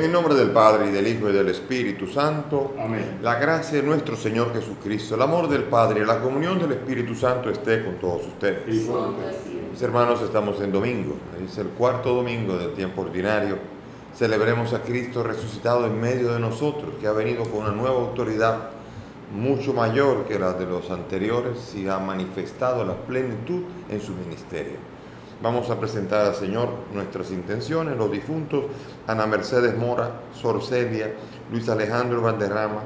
el nombre del Padre, y del Hijo, y del Espíritu Santo. Amén. La gracia de nuestro Señor Jesucristo, el amor del Padre y la comunión del Espíritu Santo esté con todos ustedes. Y con Mis hermanos, estamos en domingo, es el cuarto domingo del tiempo ordinario. Celebremos a Cristo resucitado en medio de nosotros, que ha venido con una nueva autoridad mucho mayor que la de los anteriores y ha manifestado la plenitud en su ministerio. Vamos a presentar al Señor nuestras intenciones, los difuntos: Ana Mercedes Mora, Sor Celia, Luis Alejandro Valderrama,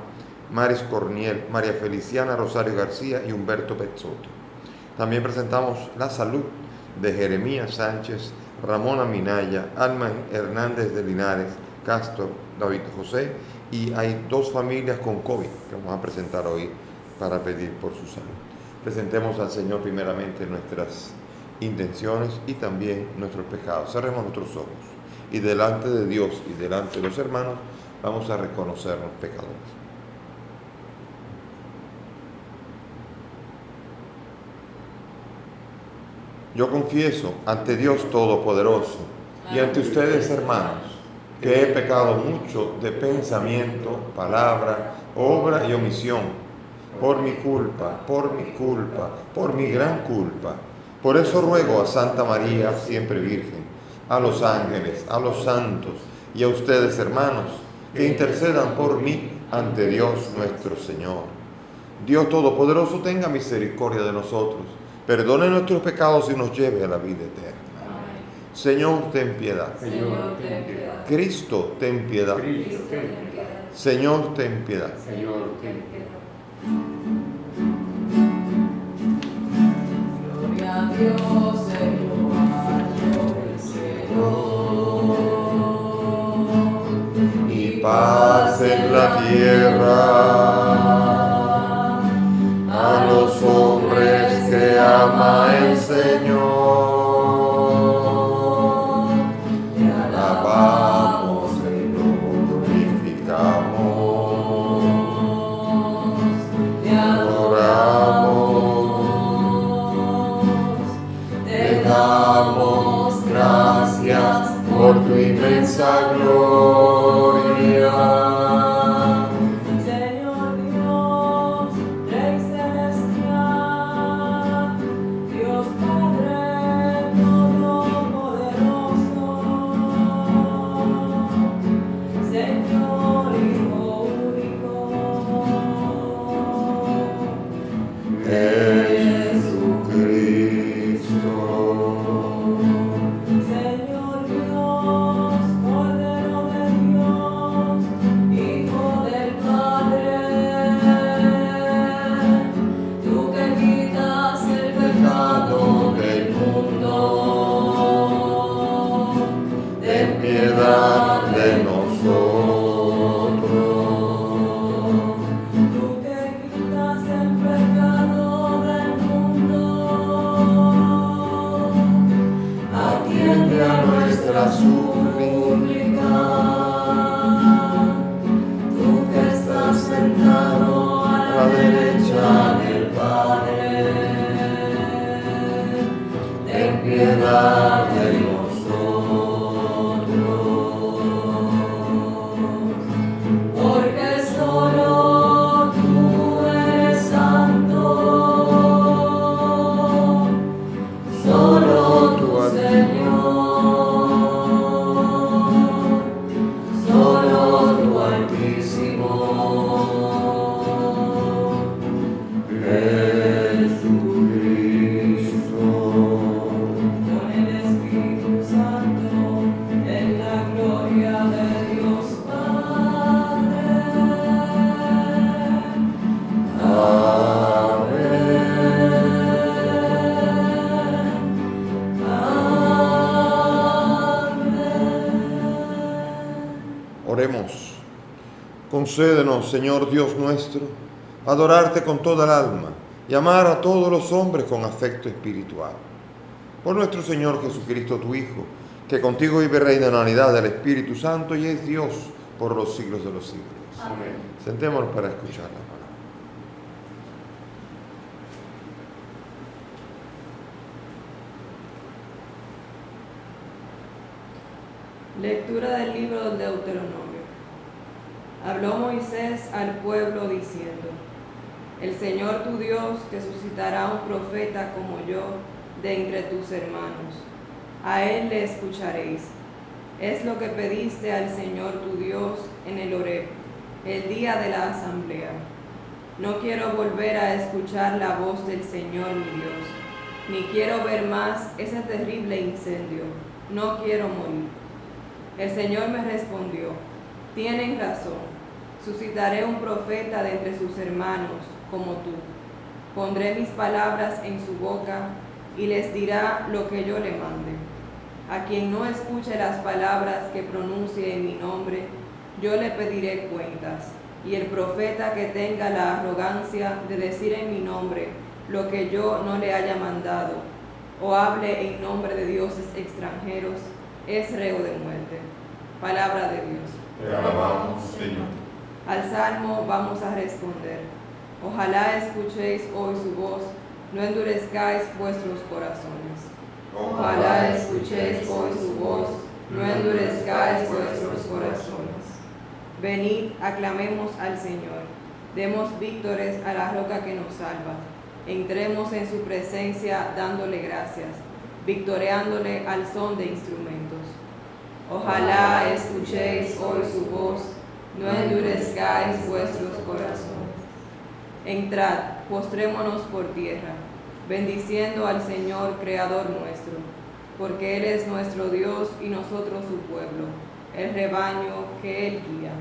Maris Corniel, María Feliciana Rosario García y Humberto Pezzotto. También presentamos la salud de Jeremías Sánchez, Ramona Minaya, Alma Hernández de Linares, Castro, David José, y hay dos familias con COVID que vamos a presentar hoy para pedir por su salud. Presentemos al Señor primeramente nuestras intenciones y también nuestros pecados. Cerremos nuestros ojos y delante de Dios y delante de los hermanos vamos a reconocernos pecadores. Yo confieso ante Dios Todopoderoso y ante ustedes, hermanos, que he pecado mucho de pensamiento, palabra, obra y omisión, por mi culpa, por mi gran culpa. Por eso ruego a Santa María, siempre Virgen, a los ángeles, a los santos y a ustedes, hermanos, que intercedan por mí ante Dios nuestro Señor. Dios Todopoderoso tenga misericordia de nosotros, perdone nuestros pecados y nos lleve a la vida eterna. Amén. Señor, ten piedad. Señor, ten piedad. Cristo, ten piedad. Cristo, ten piedad. Señor, ten piedad. Señor, ten piedad. Gloria a Dios en lo alto del cielo, Y paz en la tierra a los hombres que ama el Señor. Te alabamos, Alabamos y lo glorificamos. te adoramos, te damos gracias por tu inmensa gloria. Señor Dios, Rey celestial, Dios Padre todopoderoso, Señor Hijo único, Jesucristo. Señor Dios, Cordero de Dios, Hijo del Padre, tú que quitas el pecado del mundo, Ten piedad de nosotros. tú que quitas el pecado del mundo, Atiende a nuestra súplica. tú que estás sentado a la derecha del Padre, Ten piedad de nosotros. porque solo tú eres santo, solo tú, Señor, solo tú, Altísimo, Jesucristo. con el Espíritu Santo, en la gloria de Dios Padre. Oremos. Concédenos, Señor Dios nuestro, adorarte con toda el alma y amar a todos los hombres con afecto espiritual. Por nuestro Señor Jesucristo, tu Hijo, que contigo vive y reina en la unidad del Espíritu Santo y es Dios por los siglos de los siglos. Amén. Sentémonos para escuchar la palabra. Lectura del libro del Deuteronomio. Habló Moisés al pueblo diciendo: El Señor tu Dios te suscitará un profeta como yo de entre tus hermanos. A él le escucharéis. Es lo que pediste al Señor tu Dios en el Horeb, el día de la asamblea. No quiero volver a escuchar la voz del Señor mi Dios, ni quiero ver más ese terrible incendio. No quiero morir. El Señor me respondió: Tienes razón. Suscitaré un profeta de entre sus hermanos, como tú. Pondré mis palabras en su boca y les dirá lo que yo le mande. A quien no escuche las palabras que pronuncie en mi nombre, yo le pediré cuentas. Y el profeta que tenga la arrogancia de decir en mi nombre lo que yo no le haya mandado, o hable en nombre de dioses extranjeros, es reo de muerte. Palabra de Dios. Te alabamos, Señor. Al salmo vamos a responder: Ojalá escuchéis hoy su voz, no endurezcáis vuestros corazones. Ojalá escuchéis hoy su voz, no endurezcáis vuestros corazones. Venid, aclamemos al Señor, demos víctores a la roca que nos salva. Entremos en su presencia dándole gracias, victoreándole al son de instrumentos. Ojalá escuchéis hoy su voz, no endurezcáis vuestros corazones. Entrad, postrémonos por tierra, bendiciendo al Señor, Creador nuestro, porque Él es nuestro Dios y nosotros su pueblo, el rebaño que Él guía.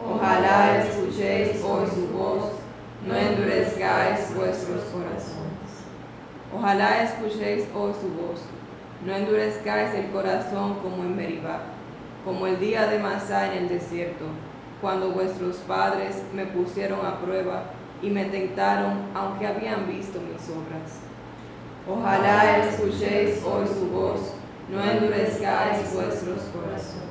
Ojalá escuchéis hoy su voz, no endurezcáis vuestros corazones. Ojalá escuchéis hoy su voz, no endurezcáis el corazón como en Meribá, como el día de Masá en el desierto, cuando vuestros padres me pusieron a prueba y me tentaron, aunque habían visto mis obras. Ojalá escuchéis hoy su voz, no endurezcáis vuestros corazones.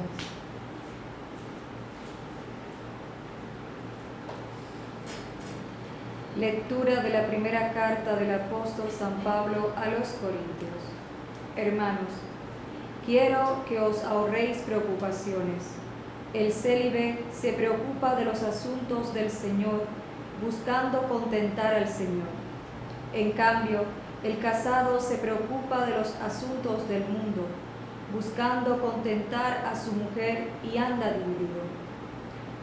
Lectura de la primera carta del apóstol San Pablo a los Corintios. Hermanos, quiero que os ahorréis preocupaciones. El célibe se preocupa de los asuntos del Señor, buscando contentar al Señor. En cambio, el casado se preocupa de los asuntos del mundo, buscando contentar a su mujer y anda dividido.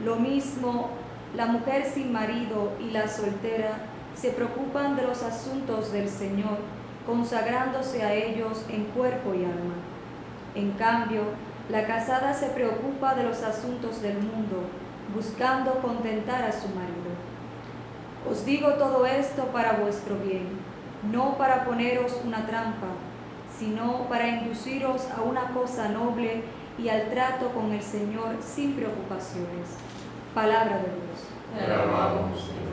Lo mismo, la mujer sin marido y la soltera se preocupan de los asuntos del Señor, consagrándose a ellos en cuerpo y alma. En cambio, la casada se preocupa de los asuntos del mundo, buscando contentar a su marido. Os digo todo esto para vuestro bien, no para poneros una trampa, sino para induciros a una cosa noble y al trato con el Señor sin preocupaciones. Palabra de Dios. Te alabamos, Señor.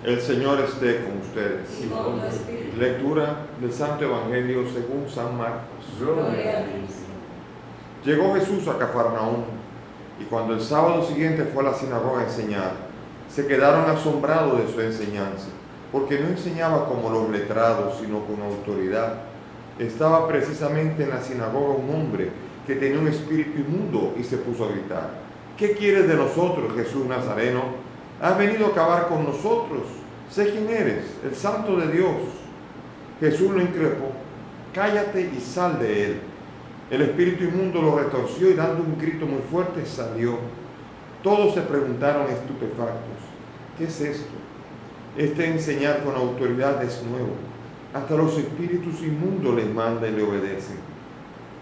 El Señor esté con ustedes. Y con tu espíritu. Lectura del Santo Evangelio según San Marcos. Gloria a ti, Señor. Llegó Jesús a Cafarnaúm, y cuando el sábado siguiente fue a la sinagoga a enseñar, se quedaron asombrados de su enseñanza, porque no enseñaba como los letrados, sino con autoridad. Estaba precisamente en la sinagoga un hombre que tenía un espíritu inmundo y se puso a gritar: ¿Qué quieres de nosotros, Jesús Nazareno? ¿Has venido a acabar con nosotros? Sé quién eres, el Santo de Dios. Jesús lo increpó: cállate y sal de él. El espíritu inmundo lo retorció y dando un grito muy fuerte salió. Todos se preguntaron estupefactos: ¿qué es esto? Este enseñar con autoridad es nuevo. Hasta los espíritus inmundos les manda y le obedecen.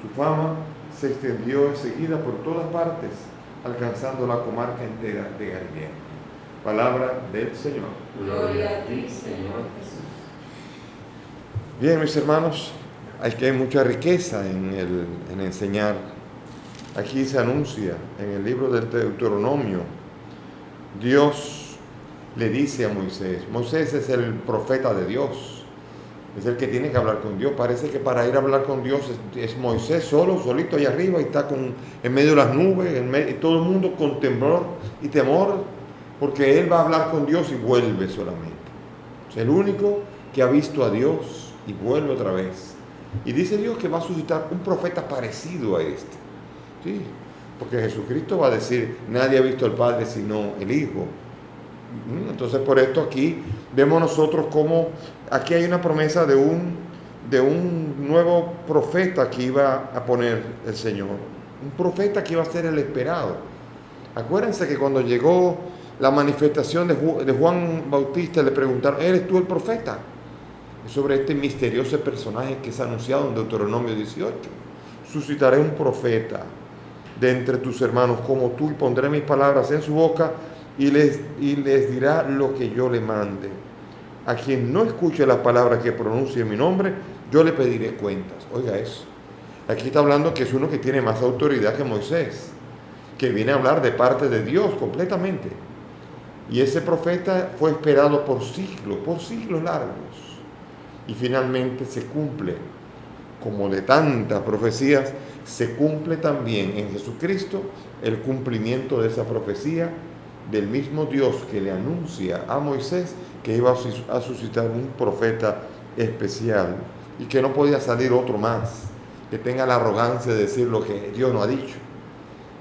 Su fama se extendió enseguida por todas partes, alcanzando la comarca entera de Galilea. Palabra del Señor. Gloria a ti, Señor Jesús. Bien, mis hermanos, hay mucha riqueza en enseñar aquí se anuncia en el libro del Deuteronomio. Dios le dice a Moisés, Moisés es el profeta de Dios, es el que tiene que hablar con Dios. Parece que para ir a hablar con Dios es Moisés solito ahí arriba, y está en medio de las nubes, y todo el mundo con temor y temor, porque él va a hablar con Dios y vuelve solamente. Es el único que ha visto a Dios y vuelve otra vez. Y dice Dios que va a suscitar un profeta parecido a este. Sí, porque Jesucristo va a decir, nadie ha visto al Padre sino el Hijo. Entonces por esto aquí vemos nosotros como aquí hay una promesa de un nuevo profeta que iba a poner el Señor. Un profeta que iba a ser el esperado. Acuérdense que cuando llegó la manifestación de Juan Bautista, le preguntaron, ¿eres tú el profeta? Es sobre este misterioso personaje que es anunciado en Deuteronomio 18. Suscitaré un profeta de entre tus hermanos como tú, y pondré mis palabras en su boca, y les dirá lo que yo le mande. A quien no escuche las palabras que pronuncie en mi nombre, yo le pediré cuentas. Oiga eso. Aquí está hablando que es uno que tiene más autoridad que Moisés, que viene a hablar de parte de Dios completamente. Y ese profeta fue esperado por siglos largos. Y finalmente se cumple, como de tantas profecías, se cumple también en Jesucristo el cumplimiento de esa profecía del mismo Dios que le anuncia a Moisés que iba a suscitar un profeta especial y que no podía salir otro más que tenga la arrogancia de decir lo que Dios no ha dicho.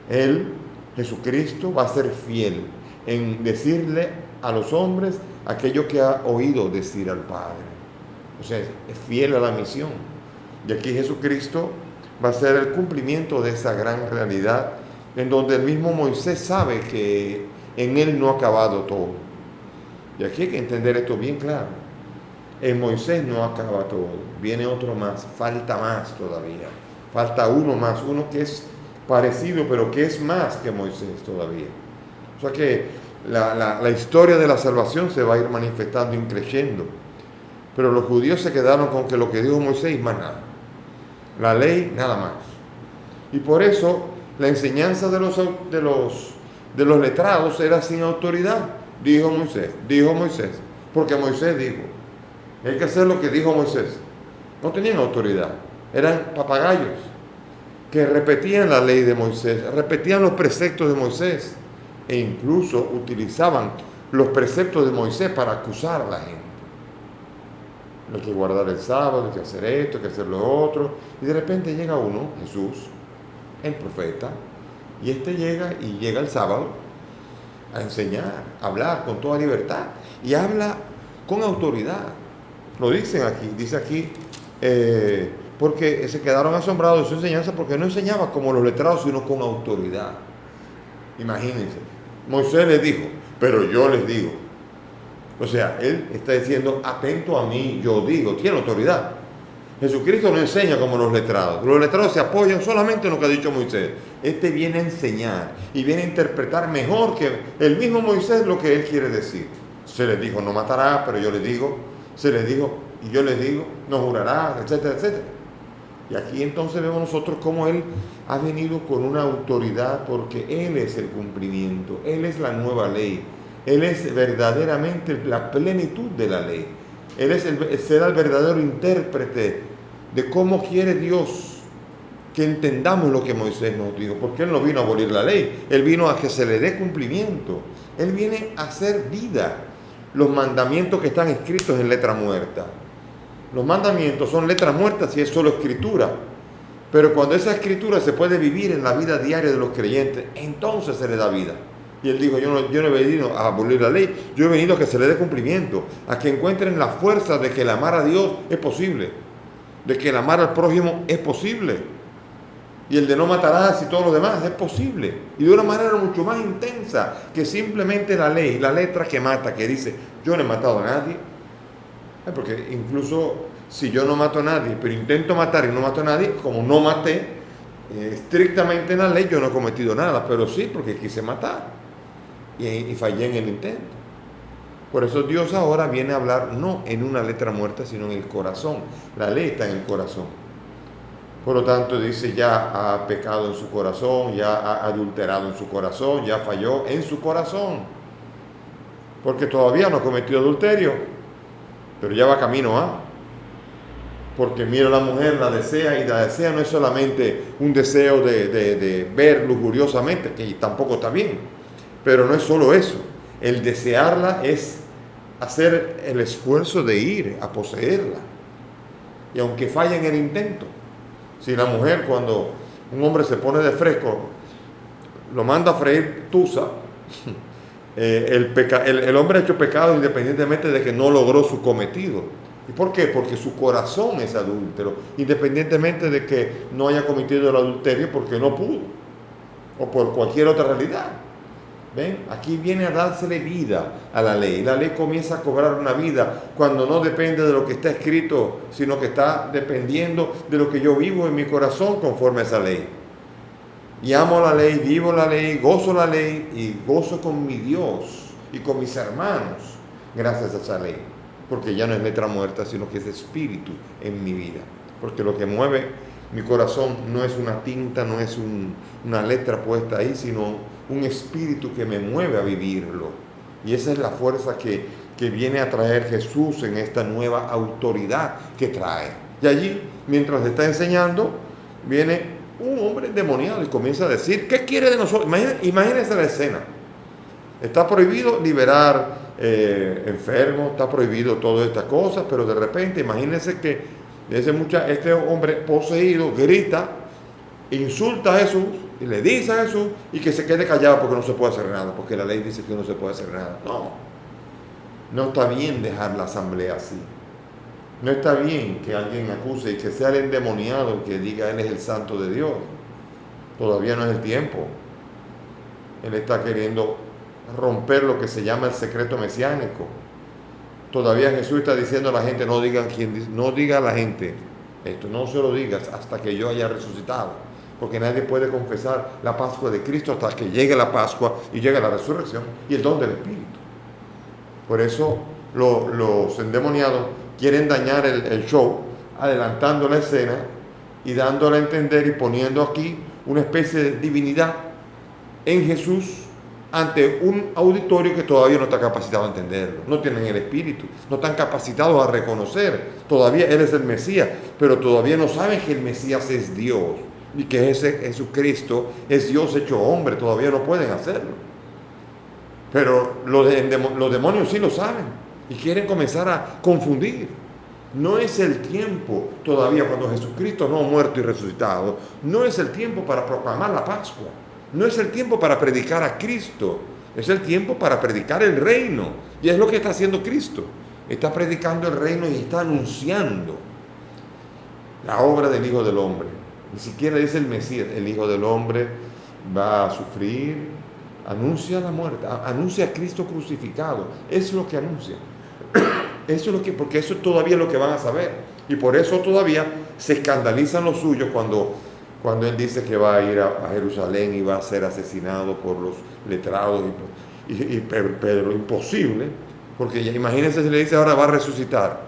Él, Jesucristo, va a ser fiel en decirle a los hombres aquello que ha oído decir al Padre. O sea, es fiel a la misión. Y aquí Jesucristo va a ser el cumplimiento de esa gran realidad, en donde el mismo Moisés sabe que en él no ha acabado todo. Y aquí hay que entender esto bien claro. En Moisés no acaba todo, viene otro más, falta más todavía. Falta uno más, uno que es parecido, pero que es más que Moisés todavía. O sea que la historia de la salvación se va a ir manifestando y creciendo. Pero los judíos se quedaron con que lo que dijo Moisés y más nada. La ley, nada más. Y por eso la enseñanza de los letrados era sin autoridad. Dijo Moisés, porque Moisés dijo. Hay que hacer lo que dijo Moisés. No tenían autoridad, eran papagayos que repetían la ley de Moisés, repetían los preceptos de Moisés e incluso utilizaban los preceptos de Moisés para acusar a la gente. Hay que guardar el sábado, hay que hacer esto, hay que hacer lo otro. Y de repente llega uno, Jesús, el profeta, y llega el sábado a enseñar, a hablar con toda libertad y habla con autoridad. Lo dice aquí, porque se quedaron asombrados de su enseñanza porque no enseñaba como los letrados, sino con autoridad. Imagínense, Moisés les dijo, pero yo les digo. O sea, él está diciendo, atento a mí, yo digo, tiene autoridad. Jesucristo no enseña como los letrados. Los letrados se apoyan solamente en lo que ha dicho Moisés. Este viene a enseñar y viene a interpretar mejor que el mismo Moisés lo que él quiere decir. Se les dijo, no matará, pero yo les digo. Se les dijo, y yo les digo, no jurará, etcétera, etcétera. Y aquí entonces vemos nosotros cómo él ha venido con una autoridad, porque él es el cumplimiento, él es la nueva ley. Él es verdaderamente la plenitud de la ley. Él será el verdadero intérprete de cómo quiere Dios que entendamos lo que Moisés nos dijo. Porque Él no vino a abolir la ley, Él vino a que se le dé cumplimiento. Él viene a hacer vida los mandamientos que están escritos en letra muerta. Los mandamientos son letras muertas y es solo escritura. Pero cuando esa escritura se puede vivir en la vida diaria de los creyentes, entonces se le da vida. Y él dijo, yo no he venido a abolir la ley, yo he venido a que se le dé cumplimiento, a que encuentren la fuerza de que el amar a Dios es posible, de que el amar al prójimo es posible, y el de no matarás y todo lo demás es posible, y de una manera mucho más intensa que simplemente la ley, la letra que mata, que dice, yo no he matado a nadie, porque incluso si yo no mato a nadie, pero intento matar y no mato a nadie, como no maté, estrictamente en la ley yo no he cometido nada, pero sí porque quise matar. Y fallé en el intento. Por eso Dios ahora viene a hablar no en una letra muerta, sino en el corazón. La ley está en el corazón. Por lo tanto, dice, ya ha pecado en su corazón, ya ha adulterado en su corazón, ya falló en su corazón. Porque todavía no ha cometido adulterio, pero ya va camino a. Porque mira a la mujer, la desea, y la desea no es solamente un deseo de ver lujuriosamente, que tampoco está bien, pero no es solo eso. El desearla es hacer el esfuerzo de ir a poseerla. Y aunque falla en el intento, si la mujer, cuando un hombre se pone de fresco, lo manda a freír tusa, el hombre ha hecho pecado independientemente de que no logró su cometido. ¿Y por qué? Porque su corazón es adúltero, independientemente de que no haya cometido el adulterio porque no pudo, o por cualquier otra realidad. ¿Ven? Aquí viene a dársele vida a la ley. La ley comienza a cobrar una vida cuando no depende de lo que está escrito, sino que está dependiendo de lo que yo vivo en mi corazón conforme a esa ley. Y amo la ley, vivo la ley, gozo la ley y gozo con mi Dios y con mis hermanos gracias a esa ley. Porque ya no es letra muerta, sino que es espíritu en mi vida. Porque lo que mueve mi corazón no es una tinta, no es una letra puesta ahí, sino un espíritu que me mueve a vivirlo. Y esa es la fuerza que viene a traer Jesús en esta nueva autoridad que trae. Y allí, mientras está enseñando, viene un hombre endemoniado y comienza a decir, ¿qué quiere de nosotros? Imagínense la escena. Está prohibido liberar enfermos, está prohibido todas estas cosas, pero de repente, imagínense que este hombre poseído grita, insulta a Jesús y le dice a Jesús y que se quede callado porque no se puede hacer nada, porque la ley dice que no se puede hacer nada. No está bien dejar la asamblea así. No está bien que alguien acuse y que sea el endemoniado que diga él es el santo de Dios. Todavía no es el tiempo. Él está queriendo romper lo que se llama el secreto mesiánico. Todavía Jesús está diciendo a la gente, no diga a la gente esto, no se lo digas hasta que yo haya resucitado, porque nadie puede confesar la Pascua de Cristo hasta que llegue la Pascua y llegue la resurrección y el don del Espíritu. Por eso los endemoniados quieren dañar el show, adelantando la escena y dándole a entender y poniendo aquí una especie de divinidad en Jesús ante un auditorio que todavía no está capacitado a entenderlo. No tienen el Espíritu, no están capacitados a reconocer. Todavía Él es el Mesías, pero todavía no saben que el Mesías es Dios y que ese Jesucristo es Dios hecho hombre. Todavía no pueden hacerlo. Pero los demonios sí lo saben y quieren comenzar a confundir. No es el tiempo todavía, cuando Jesucristo no ha muerto y resucitado, no es el tiempo para proclamar la Pascua. No es el tiempo para predicar a Cristo, es el tiempo para predicar el reino. Y es lo que está haciendo Cristo. Está predicando el reino y está anunciando la obra del Hijo del Hombre. Ni siquiera dice el Mesías, el Hijo del Hombre va a sufrir, anuncia la muerte, anuncia a Cristo crucificado. Eso es lo que anuncia. Eso es porque eso es todavía lo que van a saber. Y por eso todavía se escandalizan los suyos cuando Él dice que va a ir a Jerusalén y va a ser asesinado por los letrados. Pero imposible, porque ya imagínense si le dice ahora va a resucitar.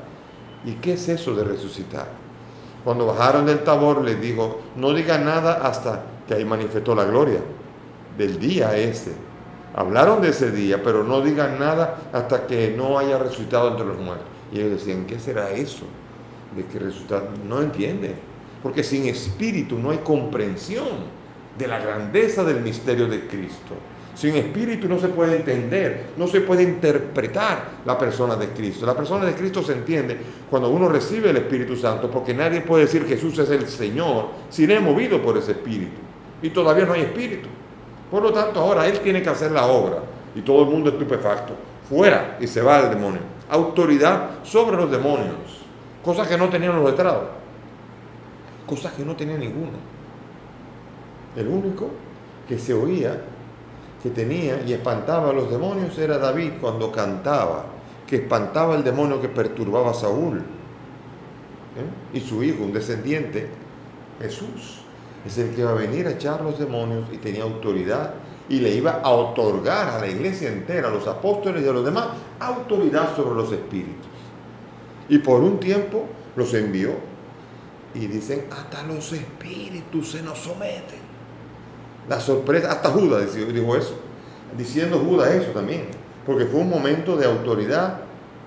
¿Y qué es eso de resucitar? Cuando bajaron del Tabor les dijo, no digan nada hasta que ahí manifestó la gloria del día ese. Hablaron de ese día, pero no digan nada hasta que no haya resucitado entre los muertos. Y ellos decían, ¿qué será eso de que resucitar? No entienden, porque sin espíritu no hay comprensión de la grandeza del misterio de Cristo. Sin espíritu no se puede entender, no se puede interpretar la persona de Cristo. La persona de Cristo se entiende cuando uno recibe el Espíritu Santo, porque nadie puede decir Jesús es el Señor si no es movido por ese espíritu. Y todavía no hay espíritu. Por lo tanto, ahora Él tiene que hacer la obra. Y todo el mundo estupefacto. Fuera, y se va el demonio. Autoridad sobre los demonios. Cosas que no tenían los letrados. Cosas que no tenía ninguno. El único que se oía, que tenía y espantaba a los demonios, era David cuando cantaba, que espantaba al demonio que perturbaba a Saúl. Y su hijo, un descendiente, Jesús, es el que iba a venir a echar los demonios y tenía autoridad y le iba a otorgar a la iglesia entera, a los apóstoles y a los demás, autoridad sobre los espíritus. Y por un tiempo los envió Y dicen, hasta los espíritus se nos someten. La sorpresa, hasta Judas dijo eso, diciendo Judas eso también, porque fue un momento de autoridad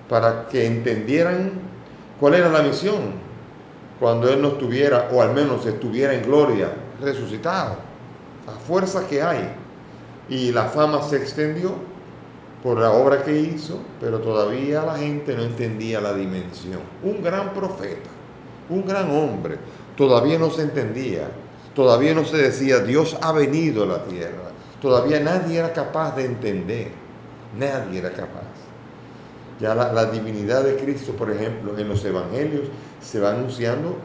para que entendieran cuál era la misión cuando Él no estuviera, o al menos estuviera en gloria, resucitado. La fuerza que hay. Y la fama se extendió por la obra que hizo, pero todavía la gente no entendía la dimensión. Un gran profeta, un gran hombre, todavía no se entendía, todavía no se decía, Dios ha venido a la tierra. Todavía nadie era capaz de entender, nadie era capaz. Ya la divinidad de Cristo, por ejemplo, en los evangelios se va anunciando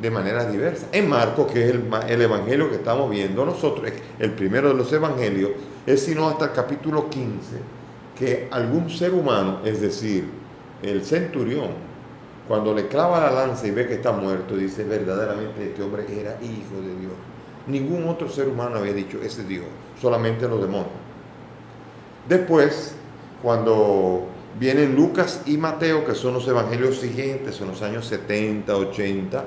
de manera diversa. En Marcos, que es el evangelio que estamos viendo nosotros, el primero de los evangelios, es sino hasta el capítulo 15, que algún ser humano, es decir, el centurión, cuando le clava la lanza y ve que está muerto, dice, verdaderamente este hombre era hijo de Dios. Ningún otro ser humano había dicho, ese Dios, solamente los demonios. Después, cuando vienen Lucas y Mateo, que son los evangelios siguientes, en los años 70, 80,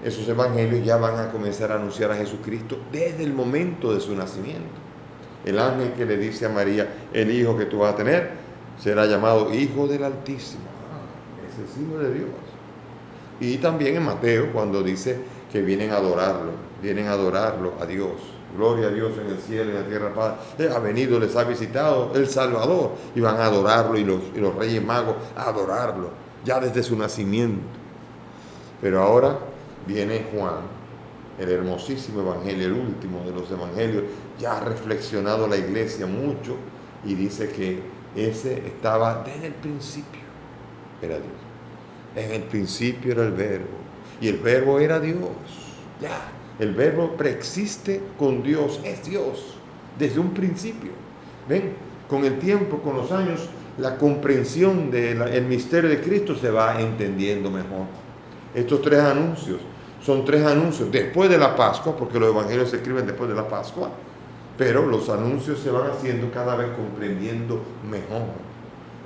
esos evangelios ya van a comenzar a anunciar a Jesucristo desde el momento de su nacimiento. El ángel que le dice a María, el hijo que tú vas a tener será llamado Hijo del Altísimo. Ese es Hijo de Dios. Y también en Mateo, cuando dice que vienen a adorarlo a Dios. Gloria a Dios en el cielo y en la tierra paz. Él ha venido, les ha visitado el Salvador, y van a adorarlo, y los reyes magos a adorarlo, ya desde su nacimiento. Pero ahora viene Juan, el hermosísimo evangelio, el último de los evangelios. Ya ha reflexionado la iglesia mucho y dice que ese estaba desde el principio, era Dios. En el principio era el verbo, y el verbo era Dios. Ya, el verbo preexiste con Dios, es Dios, desde un principio. ¿Ven? Con el tiempo, con los años, la comprensión del misterio de Cristo se va entendiendo mejor. Estos tres anuncios son tres anuncios después de la Pascua, porque los evangelios se escriben después de la Pascua, pero los anuncios se van haciendo cada vez comprendiendo mejor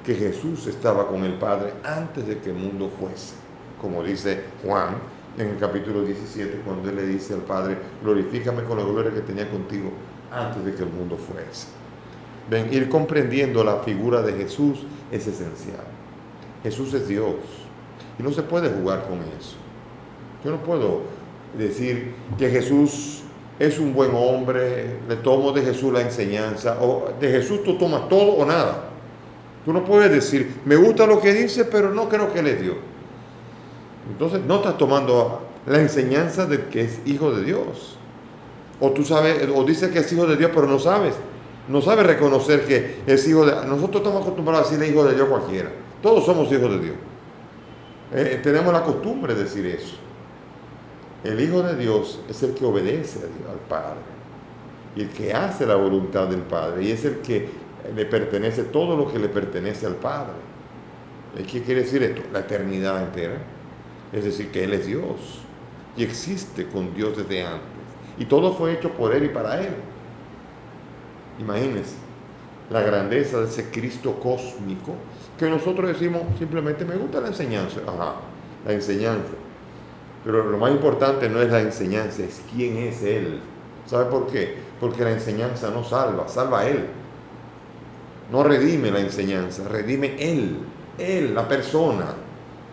que Jesús estaba con el Padre antes de que el mundo fuese, como dice Juan en el capítulo 17, cuando Él le dice al Padre, glorifícame con la gloria que tenía contigo antes de que el mundo fuese. Ven, ir comprendiendo la figura de Jesús es esencial. Jesús es Dios y no se puede jugar con eso. Yo no puedo decir que Jesús es un buen hombre, le tomo de Jesús la enseñanza, o de Jesús tú tomas todo o nada. Tú no puedes decir, me gusta lo que dice, pero no creo que Él es Dios. Entonces no estás tomando la enseñanza de que es hijo de Dios. O tú sabes, o dices que es hijo de Dios, pero no sabes reconocer que es hijo de... Nosotros estamos acostumbrados a decirle hijo de Dios cualquiera. Todos somos hijos de Dios. Tenemos la costumbre de decir eso. El Hijo de Dios es el que obedece a Dios, al Padre, y el que hace la voluntad del Padre, y es el que le pertenece todo lo que le pertenece al Padre. ¿Qué quiere decir esto? La eternidad entera. Es decir, que Él es Dios y existe con Dios desde antes, y todo fue hecho por Él y para Él. Imagínense la grandeza de ese Cristo cósmico, que nosotros decimos simplemente, me gusta la enseñanza. Ajá, la enseñanza. Pero lo más importante no es la enseñanza, es quién es Él. ¿Sabe por qué? Porque la enseñanza no salva, salva a Él. No redime la enseñanza, redime Él, la persona.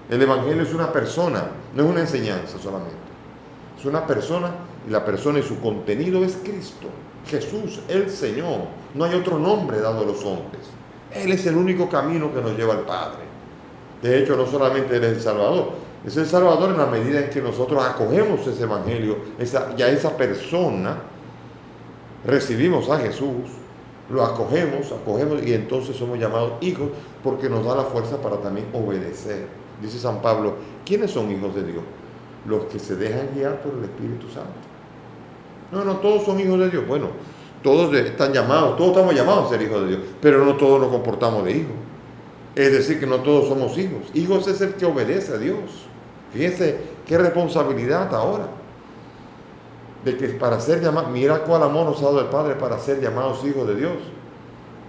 El Evangelio es una persona, no es una enseñanza solamente. Es una persona, y la persona y su contenido es Cristo, Jesús, el Señor. No hay otro nombre dado a los hombres. Él es el único camino que nos lleva al Padre. De hecho, no solamente Él es el Salvador, es el Salvador en la medida en que nosotros acogemos ese Evangelio, esa persona, recibimos a Jesús, lo acogemos, y entonces somos llamados hijos, porque nos da la fuerza para también obedecer. Dice San Pablo, ¿quiénes son hijos de Dios? Los que se dejan guiar por el Espíritu Santo. No todos son hijos de Dios. Bueno, todos están llamados, todos estamos llamados a ser hijos de Dios, pero no todos nos comportamos de hijos. Es decir, que no todos somos hijos. Hijos es el que obedece a Dios. Fíjense qué responsabilidad ahora. De que para ser llamados, mira cuál amor nos ha dado el Padre para ser llamados hijos de Dios.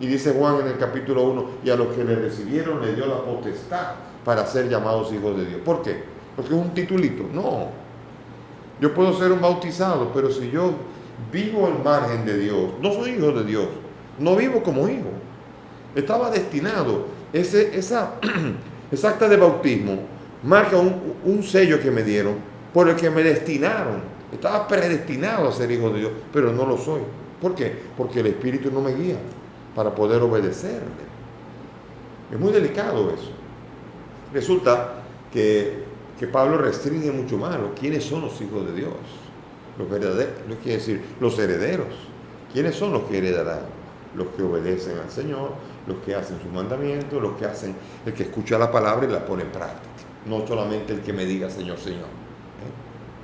Y dice Juan en el capítulo 1, y a los que le recibieron le dio la potestad para ser llamados hijos de Dios. ¿Por qué? porque es un titulito. No, yo puedo ser un bautizado, pero si yo vivo al margen de Dios, no soy hijo de Dios, no vivo como hijo. Estaba destinado, esa acta de bautismo marca un sello que me dieron, por el que me destinaron. Estaba predestinado a ser hijo de Dios, pero no lo soy. ¿Por qué? Porque el Espíritu no me guía para poder obedecerle. Es muy delicado eso. Resulta que Pablo restringe mucho más quiénes son los hijos de Dios, los verdaderos, quiere decir, los herederos. ¿Quiénes son los que heredarán? Los que obedecen al Señor, los que hacen sus mandamientos, los que hacen, el que escucha la palabra y la pone en práctica. No solamente el que me diga Señor, Señor.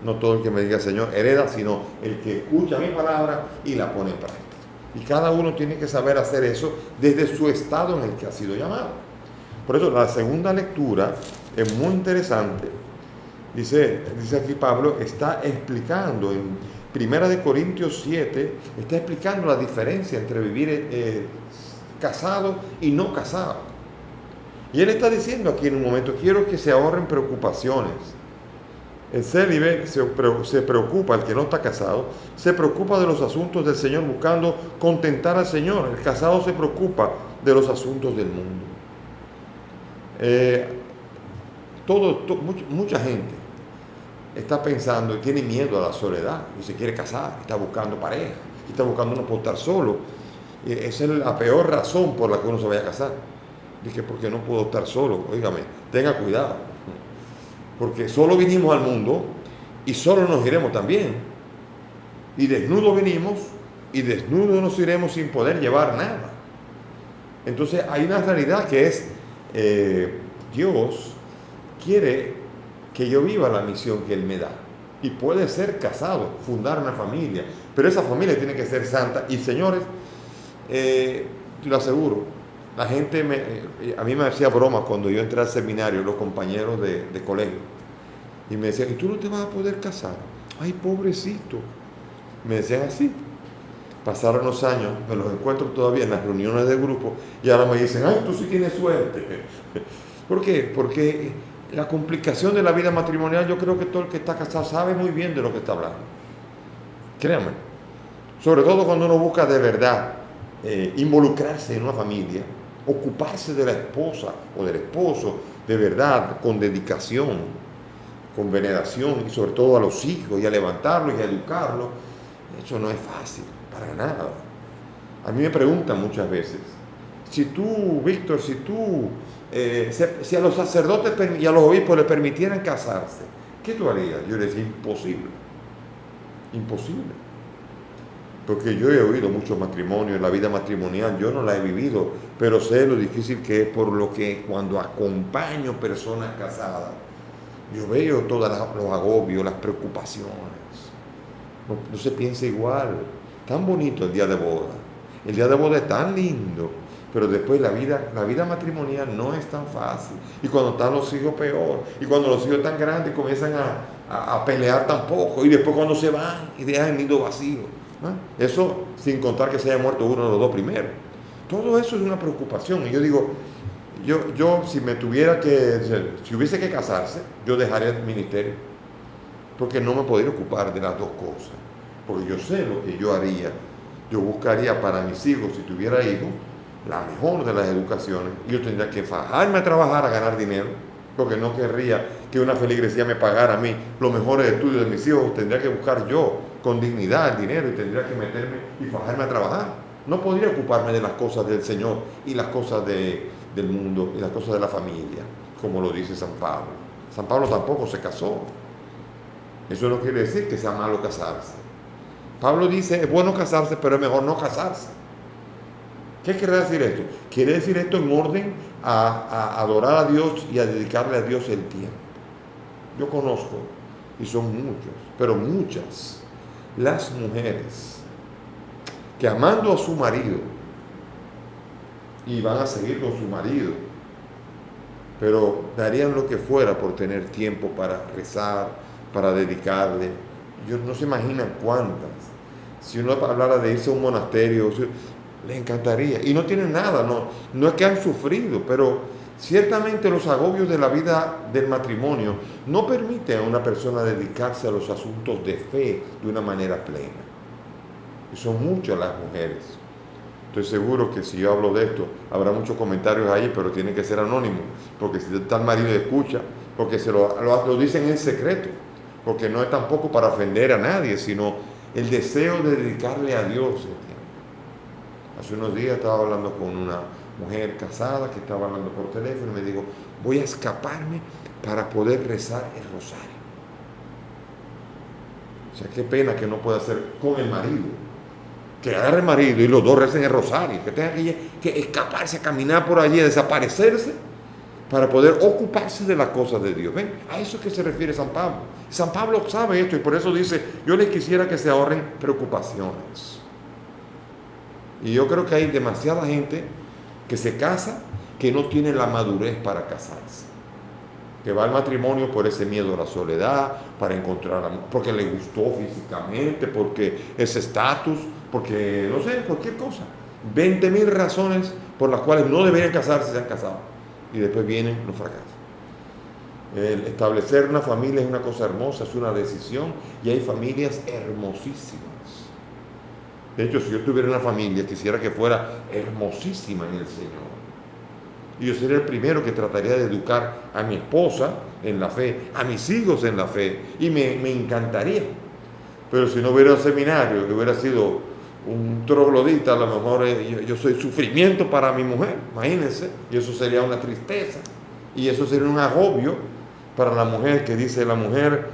No todo el que me diga Señor hereda, sino el que escucha mi palabra y la pone en práctica. Y cada uno tiene que saber hacer eso desde su estado en el que ha sido llamado. Por eso la segunda lectura es muy interesante. Dice aquí Pablo, está explicando en 1 Corintios 7, está explicando la diferencia entre vivir casado y no casado. Y él está diciendo aquí en un momento, quiero que se ahorren preocupaciones. El célibe se preocupa, el que no está casado, se preocupa de los asuntos del Señor buscando contentar al Señor. El casado se preocupa de los asuntos del mundo. Mucha gente está pensando y tiene miedo a la soledad y se quiere casar, está buscando pareja, está buscando uno por estar solo. Y esa es la peor razón por la que uno se vaya a casar. Dije, porque no puedo estar solo. Óigame, tenga cuidado, porque solo vinimos al mundo y solo nos iremos también. Y desnudos venimos y desnudos nos iremos sin poder llevar nada. Entonces hay una realidad que es Dios quiere que yo viva la misión que Él me da. Y puede ser casado, fundar una familia, pero esa familia tiene que ser santa. Y señores, lo aseguro, la gente a mí me hacía broma cuando yo entré al seminario, los compañeros de colegio, y me decían, ¿y tú no te vas a poder casar? Ay, pobrecito. Me decían así. Pasaron los años, me los encuentro todavía en las reuniones de grupo, y ahora me dicen, ay, tú sí tienes suerte. ¿Por qué? Porque la complicación de la vida matrimonial, yo creo que todo el que está casado sabe muy bien de lo que está hablando. Créanme. Sobre todo cuando uno busca de verdad involucrarse en una familia, ocuparse de la esposa o del esposo de verdad, con dedicación, con veneración, y sobre todo a los hijos, y a levantarlos y a educarlos. Eso no es fácil, para nada. A mí me preguntan muchas veces, si tú, Víctor, si a los sacerdotes y a los obispos les permitieran casarse, ¿qué tú harías? Yo les decía, imposible. Imposible. Porque yo he oído muchos matrimonios, la vida matrimonial, yo no la he vivido, pero sé lo difícil que es, por lo que cuando acompaño personas casadas, yo veo todos los agobios, las preocupaciones. No se piensa igual. Tan bonito el día de boda. El día de boda es tan lindo, pero después la vida matrimonial no es tan fácil. Y cuando están los hijos, peor. Y cuando los hijos están grandes comienzan a pelear tan poco. Y después cuando se van y dejan el nido vacío. ¿Eh? Eso sin contar que se haya muerto uno de los dos primeros. Todo eso es una preocupación. Y yo digo, yo si hubiese que casarse, yo dejaría el ministerio. Porque no me podría ocupar de las dos cosas. Porque yo sé lo que yo haría. Yo buscaría para mis hijos, si tuviera hijos, la mejor de las educaciones. Yo tendría que fajarme a trabajar, a ganar dinero, porque no querría que una feligresía me pagara a mí los mejores estudios de mis hijos. Tendría que buscar yo con dignidad el dinero y tendría que meterme y fajarme a trabajar. No podría ocuparme de las cosas del Señor y las cosas del mundo y las cosas de la familia, como lo dice San Pablo. San Pablo tampoco se casó. Eso no quiere decir que sea malo casarse. Pablo dice, es bueno casarse, pero es mejor no casarse. ¿Qué quiere decir esto? Quiere decir esto en orden a adorar a Dios y a dedicarle a Dios el tiempo. Yo conozco, y son muchos, pero muchas, las mujeres que amando a su marido, y van a seguir con su marido, pero darían lo que fuera por tener tiempo para rezar, para dedicarle. Ellos no se imaginan cuántas. Si uno hablara de irse a un monasterio, les encantaría. Y no tienen nada, no es que han sufrido, pero Ciertamente los agobios de la vida del matrimonio no permiten a una persona dedicarse a los asuntos de fe de una manera plena. Y son muchas las mujeres. Estoy seguro que si yo hablo de esto, habrá muchos comentarios ahí, pero tienen que ser anónimos, porque si tal marido escucha, porque se lo dicen en secreto, porque no es tampoco para ofender a nadie, sino el deseo de dedicarle a Dios el tiempo. Hace unos días estaba hablando con una mujer casada que estaba hablando por teléfono y me dijo, voy a escaparme para poder rezar el rosario. O sea, qué pena que no pueda hacer con el marido. Que agarre el marido y los dos recen el rosario, que tenga que escaparse, a caminar por allí, a desaparecerse para poder ocuparse de las cosas de Dios. ¿Ven? A eso es que se refiere San Pablo. San Pablo sabe esto y por eso dice, yo les quisiera que se ahorren preocupaciones. Y yo creo que hay demasiada gente que se casa, que no tiene la madurez para casarse, que va al matrimonio por ese miedo a la soledad, para encontrar amor, porque le gustó físicamente, porque ese estatus, porque no sé, cualquier cosa. 20.000 razones por las cuales no deberían casarse, se han casado y después vienen los fracasos. El establecer una familia es una cosa hermosa, es una decisión, y hay familias hermosísimas. De hecho, si yo tuviera una familia, quisiera que fuera hermosísima en el Señor. Y yo sería el primero que trataría de educar a mi esposa en la fe, a mis hijos en la fe, y me encantaría. Pero si no hubiera un seminario, que hubiera sido un troglodita, a lo mejor yo soy sufrimiento para mi mujer, imagínense, y eso sería una tristeza, y eso sería un agobio para la mujer, que dice la mujer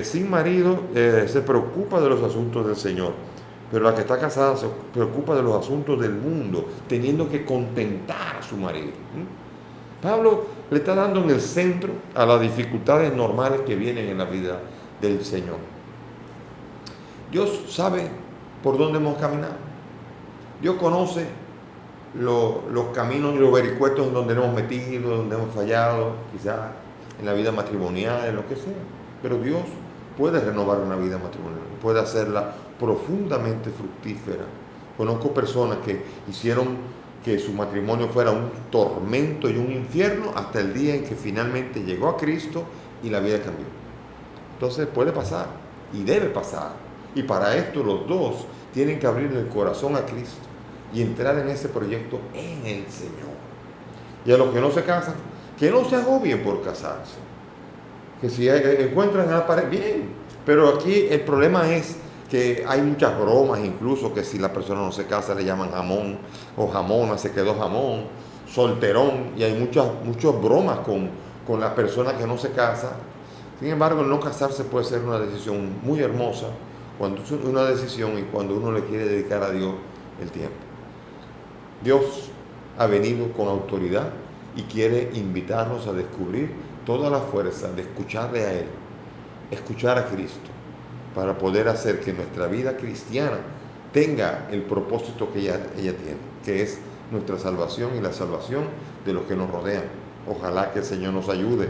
sin marido se preocupa de los asuntos del Señor. Pero la que está casada se preocupa de los asuntos del mundo, teniendo que contentar a su marido. Pablo le está dando en el centro a las dificultades normales que vienen en la vida del Señor. Dios sabe por dónde hemos caminado. Dios conoce los caminos y los vericuetos en donde nos hemos metido, donde hemos fallado, quizás en la vida matrimonial, en lo que sea. Pero Dios puede renovar una vida matrimonial, puede hacerla profundamente fructífera. Conozco personas que hicieron que su matrimonio fuera un tormento y un infierno hasta el día en que finalmente llegó a Cristo y la vida cambió. Entonces puede pasar y debe pasar. Y para esto los dos tienen que abrir el corazón a Cristo y entrar en ese proyecto en el Señor. Y a los que no se casan, que no se agobien por casarse. Que si encuentran a la pareja, bien. Pero aquí el problema es que hay muchas bromas, incluso que si la persona no se casa le llaman jamón o jamona, se quedó jamón, solterón, y hay muchas bromas con la persona que no se casa. Sin embargo, el no casarse puede ser una decisión muy hermosa, cuando es una decisión y cuando uno le quiere dedicar a Dios el tiempo. Dios ha venido con autoridad y quiere invitarnos a descubrir toda la fuerza de escucharle a Él, escuchar a Cristo, para poder hacer que nuestra vida cristiana tenga el propósito que ella tiene, que es nuestra salvación y la salvación de los que nos rodean. Ojalá que el Señor nos ayude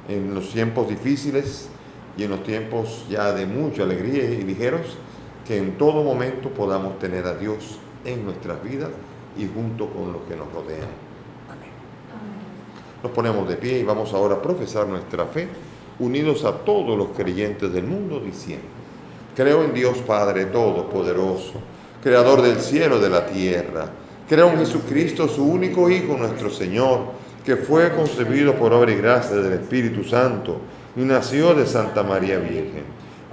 en los tiempos difíciles y en los tiempos ya de mucha alegría y ligeros, que en todo momento podamos tener a Dios en nuestras vidas y junto con los que nos rodean. Amén. Nos ponemos de pie y vamos ahora a profesar nuestra fe, unidos a todos los creyentes del mundo, diciendo: creo en Dios Padre Todopoderoso, Creador del cielo y de la tierra. Creo en Jesucristo, su único Hijo, nuestro Señor, que fue concebido por obra y gracia del Espíritu Santo y nació de Santa María Virgen.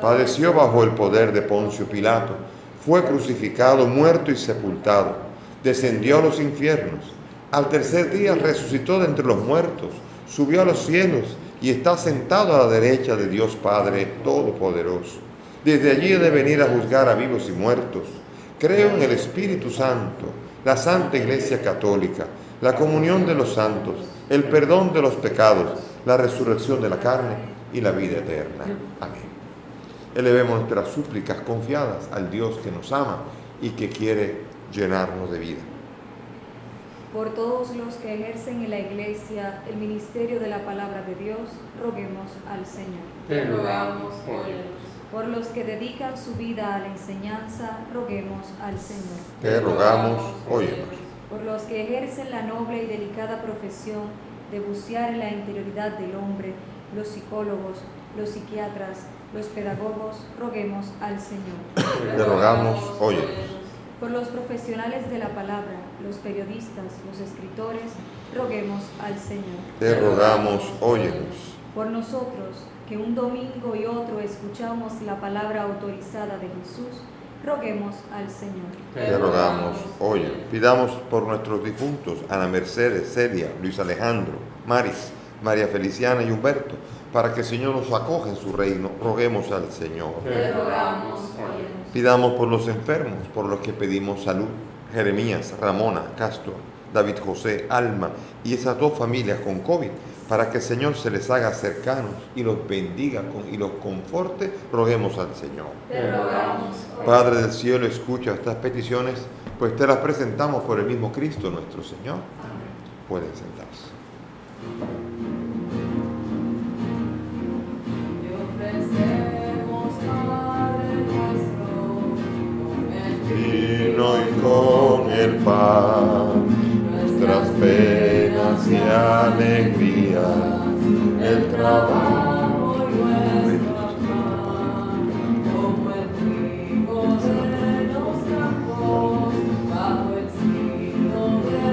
Padeció bajo el poder de Poncio Pilato, fue crucificado, muerto y sepultado, descendió a los infiernos. Al tercer día resucitó de entre los muertos, subió a los cielos y está sentado a la derecha de Dios Padre Todopoderoso. Desde allí ha de venir a juzgar a vivos y muertos. Creo en el Espíritu Santo, la Santa Iglesia Católica, la comunión de los santos, el perdón de los pecados, la resurrección de la carne y la vida eterna. Amén. Elevemos nuestras súplicas confiadas al Dios que nos ama y que quiere llenarnos de vida. Por todos los que ejercen en la Iglesia el ministerio de la palabra de Dios, roguemos al Señor. Te rogamos, óyenos. Por los que dedican su vida a la enseñanza, roguemos al Señor. Te rogamos, óyenos. Por los que ejercen la noble y delicada profesión de bucear en la interioridad del hombre, los psicólogos, los psiquiatras, los pedagogos, roguemos al Señor. Te rogamos, óyenos. Por los profesionales de la palabra, los periodistas, los escritores, roguemos al Señor. Te rogamos, óyenos. Por nosotros, que un domingo y otro escuchamos la palabra autorizada de Jesús, roguemos al Señor. Te rogamos, óyenos. Pidamos por nuestros difuntos, Ana Mercedes, Celia, Luis Alejandro, Maris, María Feliciana y Humberto, para que el Señor nos acoja en su reino, roguemos al Señor. Te rogamos, óyenos. Pidamos por los enfermos, por los que pedimos salud, Jeremías, Ramona, Castro, David José, Alma y esas dos familias con COVID, para que el Señor se les haga cercanos y los bendiga y los conforte, roguemos al Señor. Te rogamos, óyenos. Padre del cielo, escucha estas peticiones, pues te las presentamos por el mismo Cristo nuestro Señor. Pueden sentarse. Vino y con el pan, nuestras penas y alegrías, el trabajo y nuestro afán, como el trigo de los campos, bajo el signo de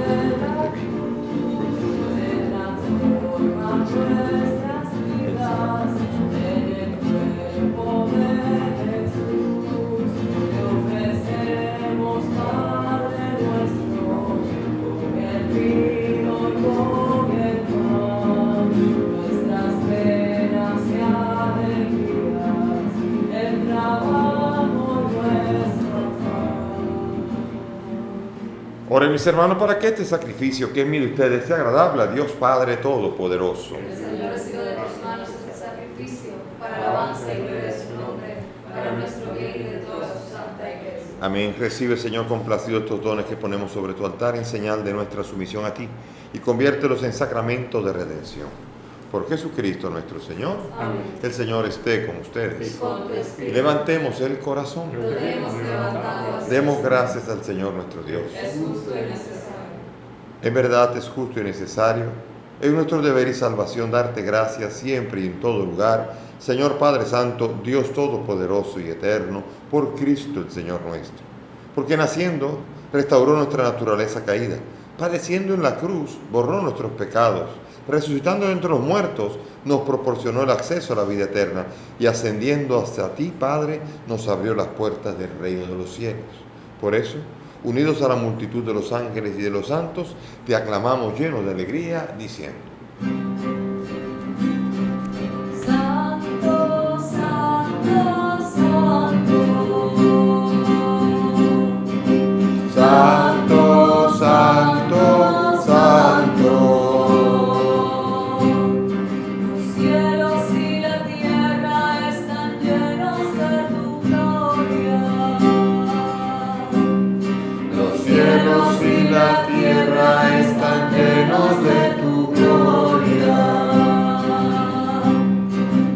la cruz, se transforman nuestras vidas en el cuerpo de Jesús. Te ofrecemos, Padre nuestro, con el vino y con el pan, nuestras penas y alegrías, el trabajo y nuestro afán. Oren mis hermanos para que este sacrificio que es mío de ustedes sea agradable a Dios Padre Todopoderoso. El Señor reciba de tus manos este sacrificio para alabanza y gloria de su nombre, para nuestro bien y de toda su santa iglesia. Amén. Recibe, Señor, complacido estos dones que ponemos sobre tu altar en señal de nuestra sumisión a ti y conviértelos en sacramento de redención. Por Jesucristo nuestro Señor. Amén. El Señor esté con ustedes. Con tu Y espíritu. levantemos el corazón. Lo tenemos levantado hacia Demos ti. gracias al Señor nuestro Dios. Es justo y necesario. En verdad es justo y necesario, es nuestro deber y salvación darte gracias siempre y en todo lugar, Señor Padre Santo, Dios Todopoderoso y Eterno, por Cristo el Señor nuestro. Porque naciendo, restauró nuestra naturaleza caída, padeciendo en la cruz, borró nuestros pecados, resucitando de entre los muertos, nos proporcionó el acceso a la vida eterna y ascendiendo hacia ti, Padre, nos abrió las puertas del reino de los cielos. Por eso, unidos a la multitud de los ángeles y de los santos, te aclamamos llenos de alegría, diciendo: Santo, santo, santo. Santo, santo, santo. Los cielos y la tierra están llenos de tu gloria. Los cielos y la tierra están llenos de tu gloria.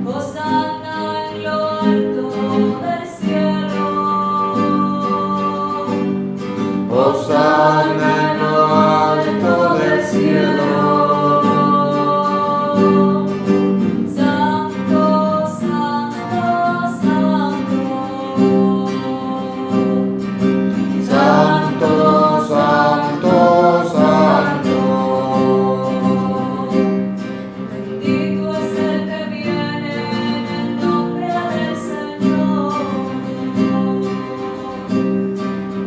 Hosana en lo alto del cielo. Hosana en lo alto del cielo. Santo, santo, santo. Santo, santo, santo. Bendito es el que viene en el nombre del Señor.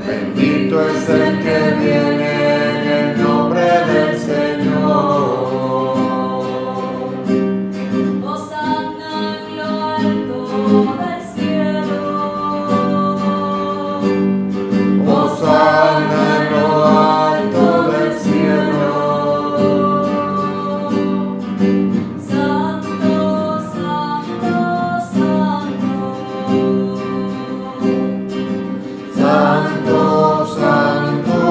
Bendito es el que viene en el nombre del Señor. Hosana en lo alto del cielo. Hosana en lo alto del cielo. Santo, santo, santo. Santo, santo,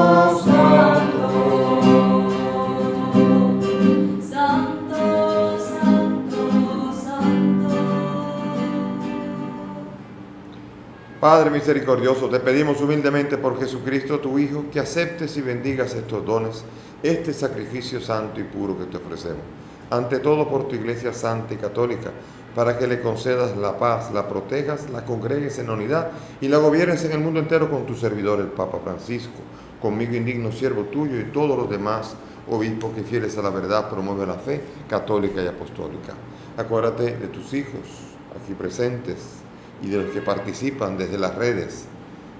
Padre misericordioso, te pedimos humildemente por Jesucristo, tu Hijo, que aceptes y bendigas estos dones, este sacrificio santo y puro que te ofrecemos. Ante todo por tu Iglesia santa y católica, para que le concedas la paz, la protejas, la congregues en unidad y la gobiernes en el mundo entero con tu servidor, el Papa Francisco, conmigo indigno siervo tuyo y todos los demás obispos que fieles a la verdad promueven la fe católica y apostólica. Acuérdate de tus hijos aquí presentes y de los que participan desde las redes,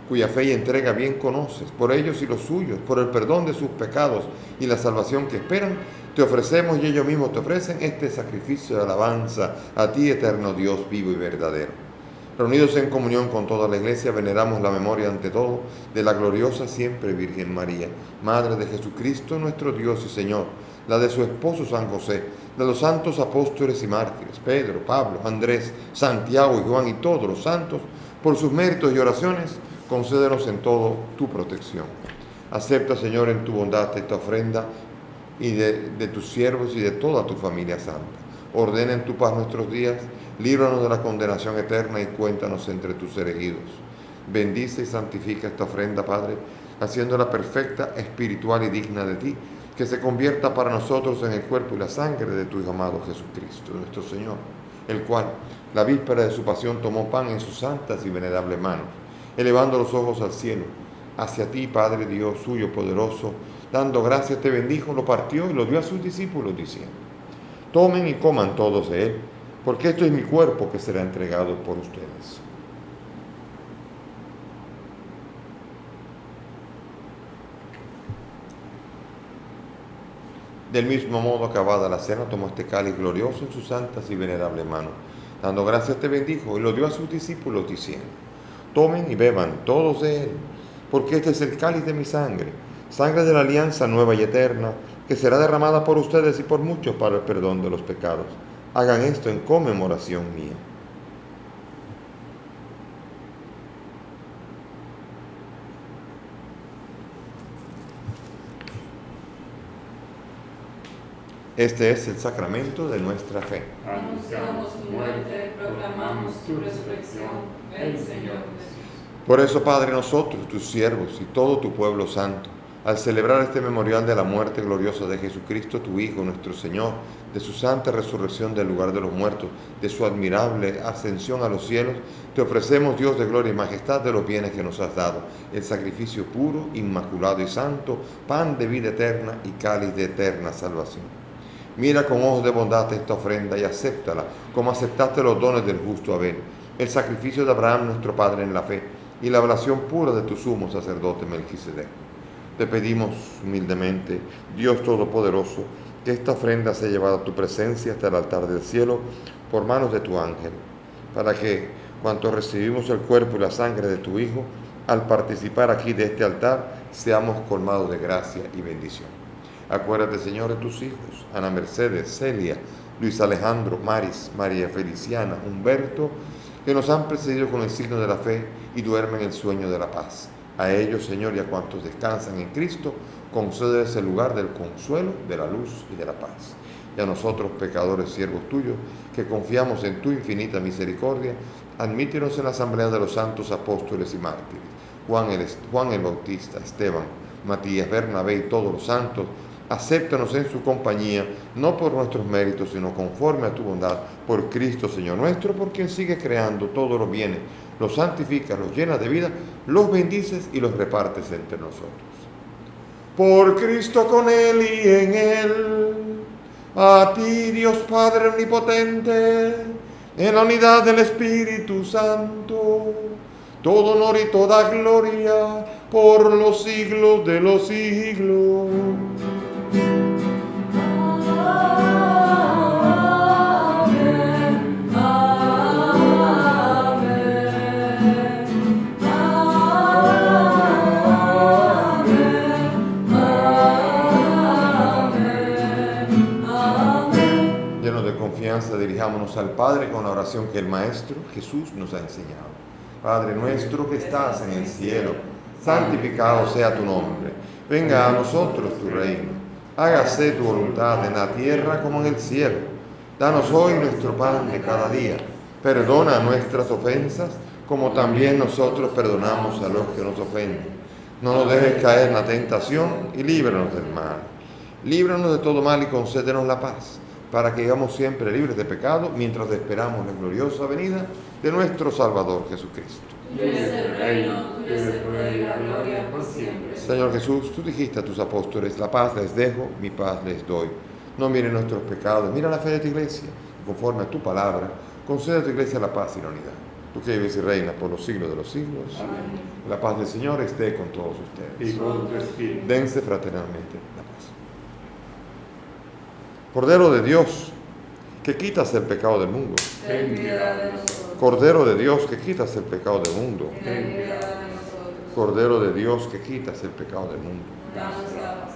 cuya fe y entrega bien conoces, por ellos y los suyos, por el perdón de sus pecados y la salvación que esperan, te ofrecemos y ellos mismos te ofrecen este sacrificio de alabanza a ti, eterno Dios vivo y verdadero. Reunidos en comunión con toda la Iglesia, veneramos la memoria ante todo de la gloriosa siempre Virgen María, Madre de Jesucristo, nuestro Dios y Señor, la de su esposo San José, de los santos apóstoles y mártires, Pedro, Pablo, Andrés, Santiago y Juan y todos los santos, por sus méritos y oraciones, concédenos en todo tu protección. Acepta, Señor, en tu bondad esta ofrenda y de tus siervos y de toda tu familia santa. Ordena en tu paz nuestros días, líbranos de la condenación eterna y cuéntanos entre tus elegidos. Bendice y santifica esta ofrenda, Padre, haciéndola perfecta, espiritual y digna de ti, que se convierta para nosotros en el cuerpo y la sangre de tu Hijo amado Jesucristo, nuestro Señor, el cual, la víspera de su pasión, tomó pan en sus santas y venerables manos, elevando los ojos al cielo, hacia ti, Padre Dios suyo poderoso, dando gracias te bendijo, lo partió y lo dio a sus discípulos, diciendo: tomen y coman todos de él, porque esto es mi cuerpo que será entregado por ustedes. Del mismo modo, acabada la cena, tomó este cáliz glorioso en sus santas y venerables manos. Dando gracias te bendijo y lo dio a sus discípulos, diciendo: tomen y beban todos de él, porque este es el cáliz de mi sangre, sangre de la alianza nueva y eterna, que será derramada por ustedes y por muchos para el perdón de los pecados. Hagan esto en conmemoración mía. Este es el sacramento de nuestra fe. Anunciamos tu muerte, proclamamos tu resurrección, ven Señor Jesús. Por eso, Padre, nosotros, tus siervos y todo tu pueblo santo, al celebrar este memorial de la muerte gloriosa de Jesucristo, tu Hijo, nuestro Señor, de su santa resurrección del lugar de los muertos, de su admirable ascensión a los cielos, te ofrecemos, Dios de gloria y majestad, de los bienes que nos has dado, el sacrificio puro, inmaculado y santo, pan de vida eterna y cáliz de eterna salvación. Mira con ojos de bondad esta ofrenda y acéptala, como aceptaste los dones del justo Abel, el sacrificio de Abraham, nuestro Padre en la fe, y la oración pura de tu sumo sacerdote Melquisedec. Te pedimos humildemente, Dios Todopoderoso, que esta ofrenda sea llevada a tu presencia hasta el altar del cielo por manos de tu ángel, para que, cuanto recibimos el cuerpo y la sangre de tu Hijo, al participar aquí de este altar, seamos colmados de gracia y bendición. Acuérdate, Señor, de tus hijos, Ana Mercedes, Celia, Luis Alejandro, Maris, María Feliciana, Humberto, que nos han precedido con el signo de la fe y duermen el sueño de la paz. A ellos, Señor, y a cuantos descansan en Cristo, concédeles el lugar del consuelo, de la luz y de la paz. Y a nosotros, pecadores, siervos tuyos, que confiamos en tu infinita misericordia, admítenos en la asamblea de los santos apóstoles y mártires, Juan el Bautista, Esteban, Matías, Bernabé y todos los santos. Acéptanos en su compañía, no por nuestros méritos, sino conforme a tu bondad, por Cristo Señor nuestro, por quien sigue creando todos los bienes, los santificas, los llenas de vida, los bendices y los repartes entre nosotros. Por Cristo, con Él y en Él, a ti, Dios Padre omnipotente, en la unidad del Espíritu Santo, todo honor y toda gloria por los siglos de los siglos. Dirijámonos al Padre con la oración que el Maestro Jesús nos ha enseñado. Padre nuestro que estás en el cielo, santificado sea tu nombre. Venga a nosotros tu reino. Hágase tu voluntad en la tierra como en el cielo. Danos hoy nuestro pan de cada día. Perdona nuestras ofensas, como también nosotros perdonamos a los que nos ofenden. No nos dejes caer en la tentación y líbranos del mal. Líbranos de todo mal y concédenos la paz, para que vivamos siempre libres de pecado, mientras esperamos la gloriosa venida de nuestro Salvador Jesucristo. Tuyo es el reino, tuyo es el poder y la gloria por siempre. Señor Jesús, tú dijiste a tus apóstoles, la paz les dejo, mi paz les doy. No miren nuestros pecados, mira la fe de tu iglesia. Conforme a tu palabra, concede a tu iglesia la paz y la unidad. Tú que vives y reinas por los siglos de los siglos. Amén. La paz del Señor esté con todos ustedes. Y con tu espíritu. Dense fraternalmente la paz. Cordero de Dios, que quitas el pecado del mundo. Ten piedad de nosotros. Cordero de Dios, que quitas el pecado del mundo. Ten piedad de nosotros. Cordero de Dios, que quitas el pecado del mundo. Danos la paz.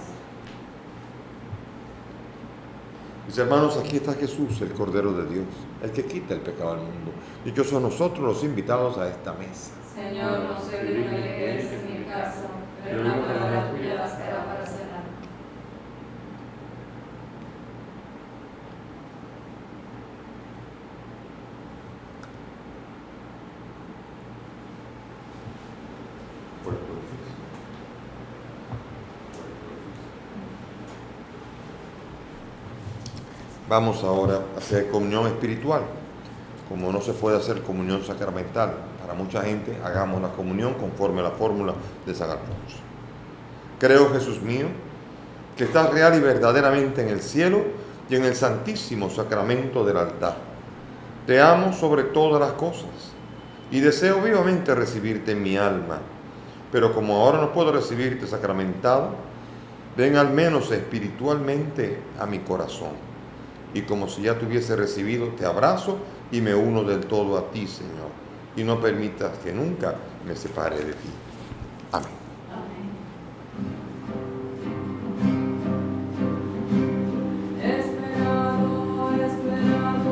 Mis hermanos, aquí está Jesús, el Cordero de Dios, el que quita el pecado del mundo. Dichosos nosotros los invitados a esta mesa. Señor, no soy digno de que entres en mi casa, pero una palabra tuya bastará para sanar. Vamos ahora a hacer comunión espiritual. Como no se puede hacer comunión sacramental para mucha gente, hagamos la comunión conforme a la fórmula de San Alfonso. Creo, Jesús mío, que estás real y verdaderamente en el cielo y en el santísimo sacramento del altar. Te amo sobre todas las cosas y deseo vivamente recibirte en mi alma, pero como ahora no puedo recibirte sacramentado, ven al menos espiritualmente a mi corazón. Y como si ya te hubiese recibido, te abrazo y me uno del todo a ti, Señor. Y no permitas que nunca me separe de ti. Amén. Esperado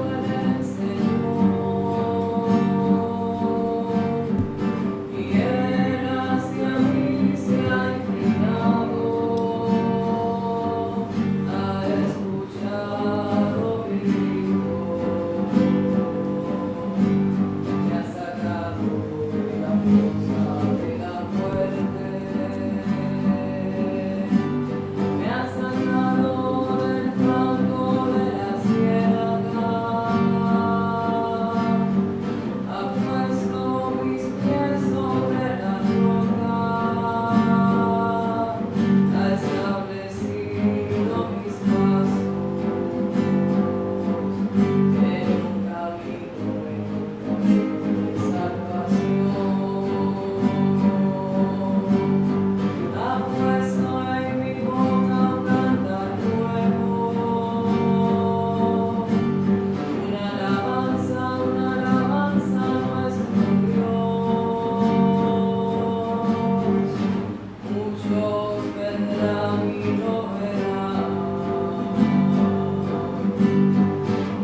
en el Señor, y Él hacia mí se ha inclinado, ha escuchado mi grito, me ha sacado de la fosa de la muerte. Me ha sacado del fango de la ciénaga, ha puesto mis pies sobre la roca, ha establecido mis pasos en un camino de salvación. Ha puesto en mi boca un cantar nuevo, una alabanza a nuestro Dios. Muchos vendrán y lo verán,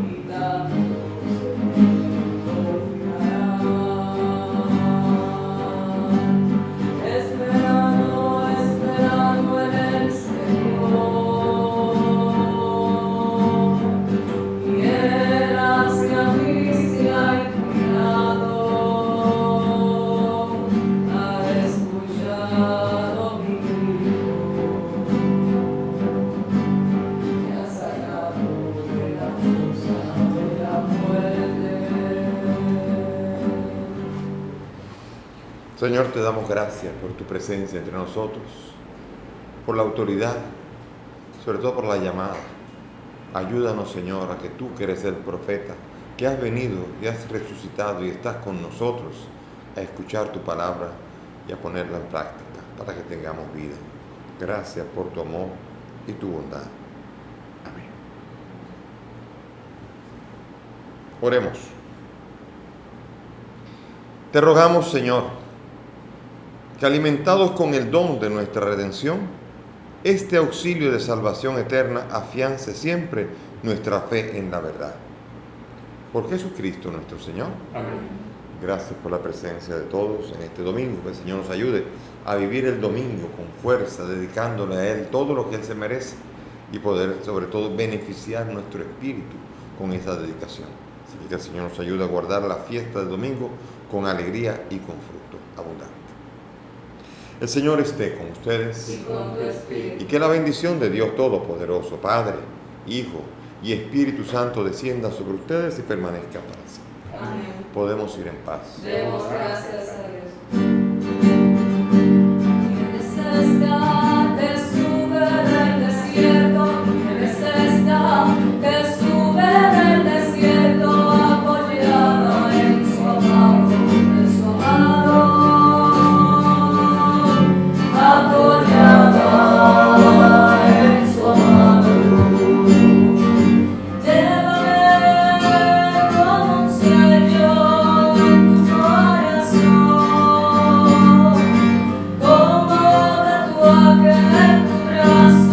y tantos se glorificarán. Esperando en el Señor, y Él hacia mí se ha inclinado, ha escuchado mi grito, me ha sacado de la fosa de la muerte. Señor, te damos gracias por tu presencia entre nosotros, por la autoridad, sobre todo por la llamada. Ayúdanos, Señor, a que tú, que eres el profeta, que has venido y has resucitado y estás con nosotros, a escuchar tu palabra y a ponerla en práctica para que tengamos vida. Gracias por tu amor y tu bondad. Amén. Oremos. Te rogamos, Señor, que alimentados con el don de nuestra redención, este auxilio de salvación eterna afiance siempre nuestra fe en la verdad. Por Jesucristo nuestro Señor. Amén. Gracias por la presencia de todos en este domingo. Que el Señor nos ayude a vivir el domingo con fuerza, dedicándole a Él todo lo que Él se merece y poder, sobre todo, beneficiar nuestro espíritu con esa dedicación. Así que el Señor nos ayude a guardar la fiesta del domingo con alegría y con fruto abundante. El Señor esté con ustedes. Y con tu espíritu. Y que la bendición de Dios Todopoderoso, Padre, Hijo y Espíritu Santo descienda sobre ustedes y permanezca para siempre. Amén. Podemos ir en paz. Demos gracias a Dios. ¿Quién está que sube del desierto? ¿Quién está que sube del desierto? Apoyada en su amado, apoyada en su amado. Llévame como un sello en tu corazón, como tatuaje en tu brazo.